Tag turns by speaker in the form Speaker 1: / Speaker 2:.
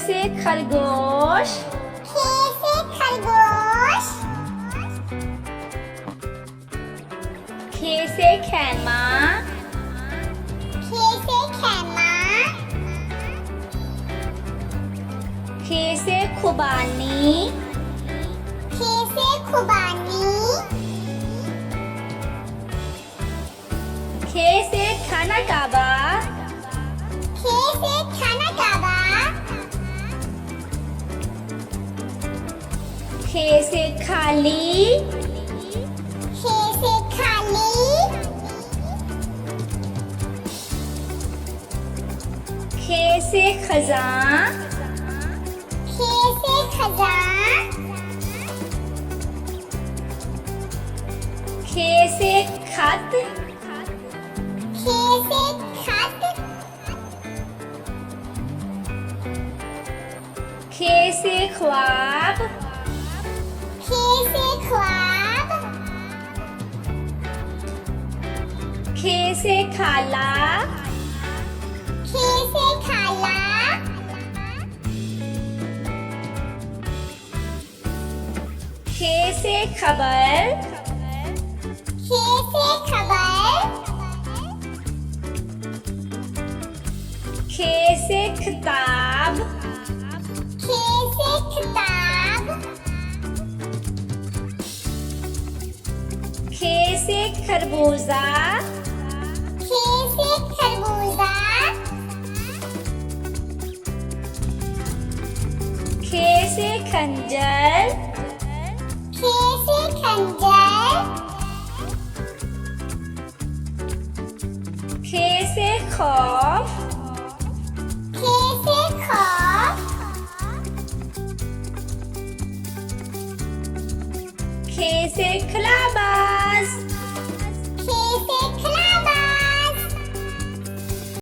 Speaker 1: से खरगोश,
Speaker 2: खे से खरगोश,
Speaker 1: खे से खैमा,
Speaker 2: खे से खैमा,
Speaker 1: खे से खुबानी,
Speaker 2: खे से खुबानी,
Speaker 1: खे से खाना काबा,
Speaker 2: खे से खाना काबा,
Speaker 1: खे से खाली,
Speaker 2: खे से खाली,
Speaker 1: खे से खजां,
Speaker 2: खे से खजां,
Speaker 1: खे से खत,
Speaker 2: खे से खत,
Speaker 1: खे से ख्वाब,
Speaker 2: खे से ख्वाब,
Speaker 1: खे से खाला,
Speaker 2: खे से खाला,
Speaker 1: खे से खबर,
Speaker 2: खे से खबर,
Speaker 1: खे से खिताब,
Speaker 2: खे से खिताब,
Speaker 1: खे से खरबूजा,
Speaker 2: खे से खरबूजा,
Speaker 1: खे से खंजर,
Speaker 2: खे से खंजर,
Speaker 1: खे से खौफ,
Speaker 2: खे से खौफ,
Speaker 1: खे से खिला